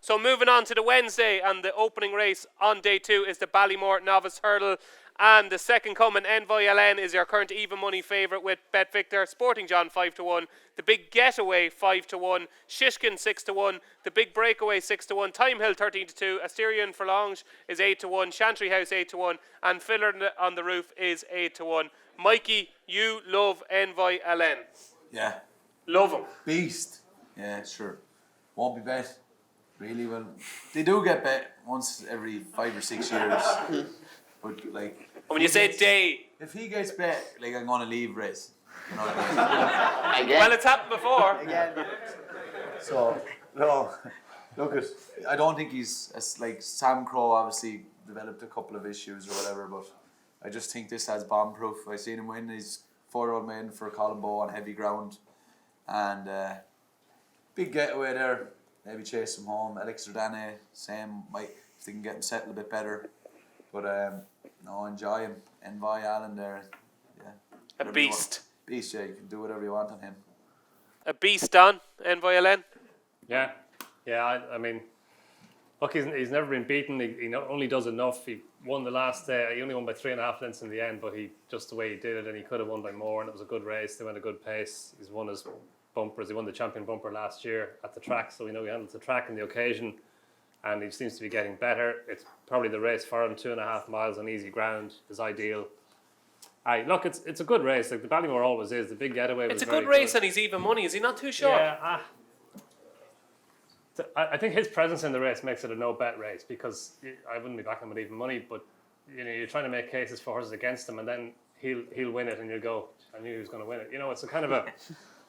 So moving on to the Wednesday, and the opening race on day 2 is the Ballymore Novice Hurdle. And the second coming, Envoy LN, is your current even money favourite with BetVictor. Sporting John 5-1. The Big Getaway 5-1. Shishkin 6-1. The Big Breakaway 6-1. Time Hill 13-2. Asterion Forlange is 8-1. Chantry House 8-1. And Filler on the Roof is 8-1. Mikey, you love Envoy LN. Yeah. Love him. Beast. Yeah, sure. Won't be bet. Really well. They do get bet once every 5 or 6 years. But like, when you say day, if he gets bet, like I'm gonna leave race. You know what I mean? Again. Well, it's happened before. Again. So no, look at. I don't think he's as like Sam Crow. Obviously developed a couple of issues or whatever, but I just think this has bomb proof. I seen him win his 4-year-old maiden for Colombo on heavy ground, and big getaway there. Maybe chase him home. Alex Dane, same. Might if they can get him settled a bit better. But no, enjoy him. Envoy Allen there. Yeah. A beast. Beast, yeah. You can do whatever you want on him. A beast, Don. Envoy Allen. Yeah. I mean, look, he's never been beaten. He not only does enough. He won the last day. He only won by 3.5 lengths in the end, but he just the way he did it, and he could have won by more. And it was a good race. They went a good pace. He's won his bumpers. He won the champion bumper last year at the track, so we know he handles the track and the occasion. And he seems to be getting better. It's probably the race for him. 2.5 miles on easy ground is ideal. Look, it's a good race. Like the Ballymore always is. The Big Getaway was It's a good race, and he's even money. Is he not too short? Yeah. I think his presence in the race makes it a no bet race, because I wouldn't be backing him with even money. But you know, you're trying to make cases for horses against him, and then he'll win it, and you'll go, I knew he was going to win it. You know, it's a kind of a.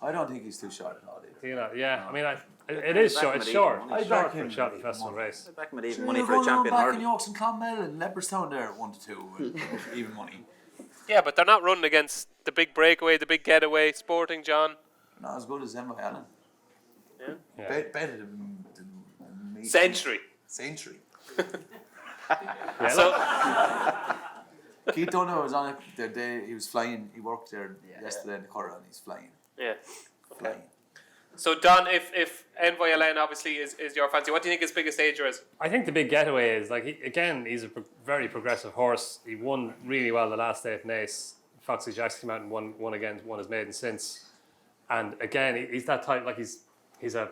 I don't think he's too short at all either. You know, yeah. No. I mean, it is short. It's short. It's short for a Cheltenham Festival race. I back him at even money for a champion. Back in Yorks and Clonmel and Leopardstown there, 1-2 with even money. Yeah, but they're not running against the Big Breakaway, the Big Getaway, Sporting John. Not as good as Envoy Allen. Yeah. Better than Century. Yeah, so Keith Dunno was on it the day he was flying. He worked there yesterday in the Curragh, and he's flying. Yeah. Flying. So Don, if Envoy Allen obviously is your fancy, what do you think his biggest danger is? I think the Big Getaway is like he's a very progressive horse. He won really well the last day at Naas. Foxy Jacks came out and won his maiden since. And again, he's that type, like he's a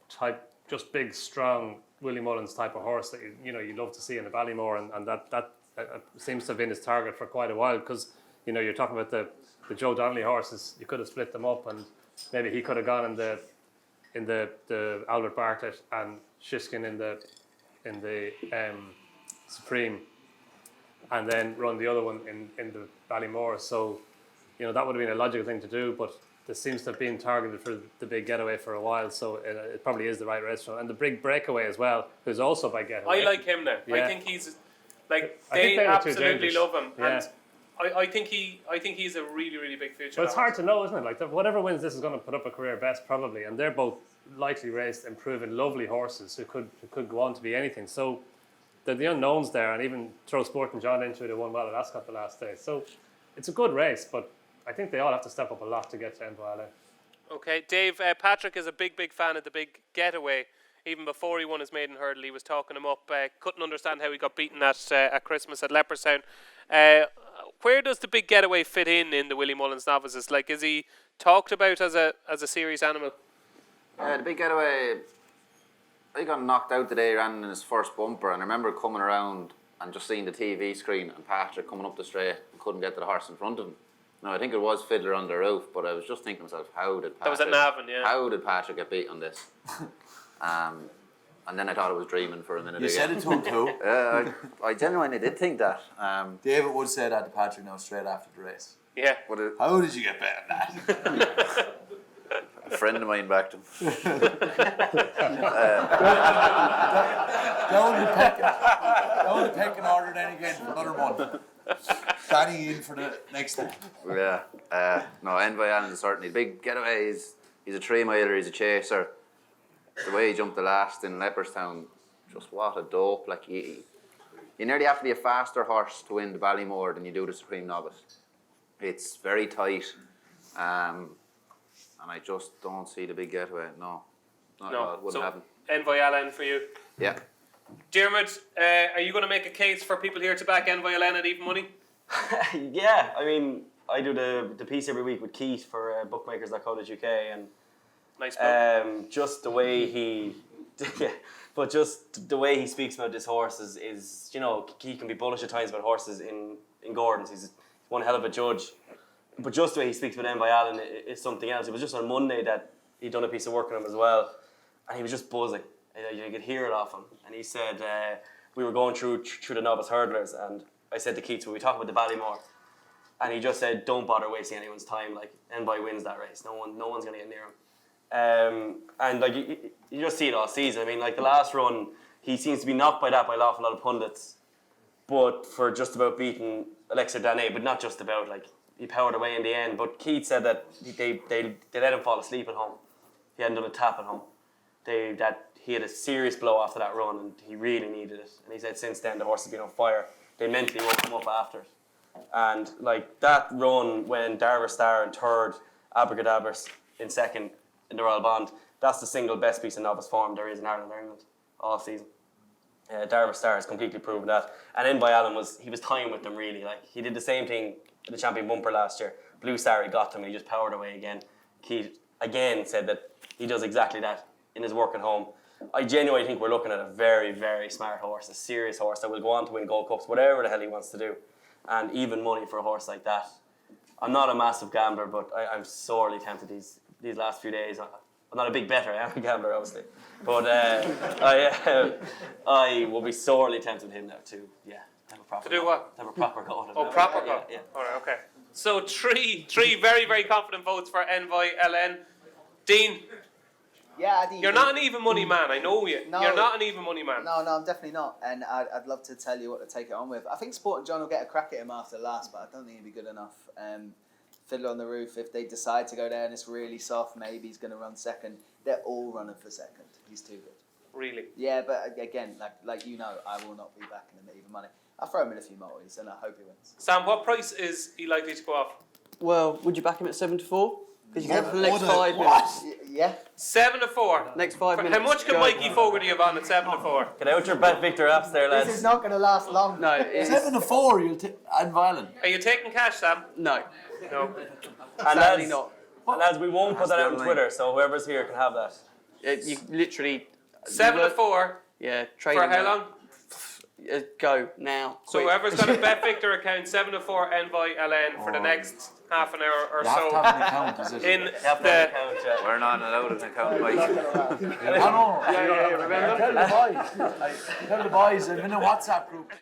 type, just big, strong Willie Mullins type of horse that you love to see in a Ballymore, and that seems to have been his target for quite a while, because you're talking about the Joe Donnelly horses. You could have split them up, and maybe he could have gone in the Albert Bartlett and Shishkin in the Supreme, and then run the other one in the Ballymore. So that would have been a logical thing to do, but this seems to have been targeted for the Big Getaway for a while, so it probably is the right race for him. And the Big Breakaway as well, who's also by Getaway. I like him now. Yeah. I think he's they absolutely love him, yeah. And I think he's a really, really big future. But it's hard to know, isn't it? Like whatever wins this is going to put up a career best probably, and they're both likely raced and proven lovely horses who could go on to be anything. So they're the unknowns there, and even throw Sporting John into it, who won well at Ascot the last day. So it's a good race, but I think they all have to step up a lot to get to Envoy Allen. Okay, Dave, Patrick is a big fan of the Big Getaway. Even before he won his maiden hurdle, he was talking him up. Couldn't understand how he got beaten at Christmas at Leopardstown. Where does the Big Getaway fit in the Willie Mullins Novices? Like, is he talked about as a serious animal? The Big Getaway, he got knocked out today, ran in his first bumper, and I remember coming around and just seeing the TV screen and Patrick coming up the straight and couldn't get to the horse in front of him. No, I think it was Fiddler on the Roof, but I was just thinking to myself, how did Patrick... That was at Navan, yeah. How did Patrick get beat on this? And then I thought I was dreaming for a minute You said it to him too. I genuinely did think that. David would say that to Patrick now straight after the race. Yeah. How did you get bet on that? A friend of mine backed him. Down the pecking order then again for another month. Danny in for the next time. Yeah. No, Envoy Allen is certainly. Big Getaway, he's a 3-miler, he's a chaser. The way he jumped the last in Leopardstown, just what a dope. Like you nearly have to be a faster horse to win the Ballymore than you do the Supreme Novice. It's very tight. And I just don't see the Big Getaway. No. It wouldn't happen. Envoy Allen for you. Yeah. Diarmuid, are you going to make a case for people here to back Envoy Allen at even money? Yeah, I mean, I do the piece every week with Keith for bookmakers.co.uk, and Nice book. just the way he, but just the way he speaks about this horse is you know, he can be bullish at times about horses in Gordon's. He's one hell of a judge, but just the way he speaks about Envoy Allen is something else. It was just on Monday that he'd done a piece of work on him as well, and he was just buzzing. You could hear it off him, and he said we were going through the novice hurdlers, and I said to Keith, "Will we talk about the Ballymore?" And he just said, "Don't bother wasting anyone's time. Like Envoy wins that race. No one's going to get near him." And like you just see it all season. I mean, like the last run, he seems to be knocked by that by an awful lot of pundits, but for just about beating Alexa Dane, but not just about. Like he powered away in the end. But Keith said that they let him fall asleep at home. He hadn't done a tap at home. He had a serious blow after that run, and he really needed it. And he said since then the horse has been on fire. They mentally woke him up after it. And like that run when Darver Star in third, Abracadabras in second in the Royal Bond, that's the single best piece of novice form there is in Ireland or England all season. Darver Star has completely proven that. And Envoy Allen was tying with them really. Like he did the same thing in the Champion Bumper last year. Blue Star, he got them, he just powered away again. Keith again said that he does exactly that in his work at home. I genuinely think we're looking at a very, very smart horse, a serious horse that will go on to win Gold Cups, whatever the hell he wants to do. And even money for a horse like that. I'm not a massive gambler, but I'm sorely tempted these last few days. I'm not a big bettor, I am a gambler, obviously. But I will be sorely tempted with him now to have a proper To do what? Have a proper go at him. Oh, now. proper go. Yeah. All right, okay. So three very, very confident votes for Envoy Allen. Dean, Yeah, Addy. you're not an even money man. I know you. No. You're not an even money man. No, I'm definitely not. And I'd love to tell you what to take it on with. I think Sport and John will get a crack at him after last, but I don't think he'll be good enough. Fiddler on the Roof, if they decide to go there and it's really soft, maybe he's going to run second. They're all running for second. He's too good. Really. Yeah, but again, like you know, I will not be backing him at even money. I'll throw him in a few multis and I hope he wins. Sam, what price is he likely to go off? Well, would you back him at 7-4? Because you get for the next What? 5 minutes. Yeah. 7-4. Next 5 minutes. How much can go. Mikey Fogarty have on at 7-4? Get out your BetVictor apps there, lads. This is not going to last long. No, it's, 7-4, you'll take and violent. Are you taking cash, Sam? no. No. And Sadly lads, not. and lads, we won't put that out on That's Twitter, so whoever's here can have that. You literally... 7-4. Yeah, trade For him how out. long? Go, now. So quick. whoever's got a BetVictor account, 7-4 Envoy Allen for the next half an hour or You have to so have an account, is it? in You have to the. have an account, yeah. We're not allowed an account, Mike. I know. Yeah, remember? Tell the boys. Tell the boys. I'm in a WhatsApp group.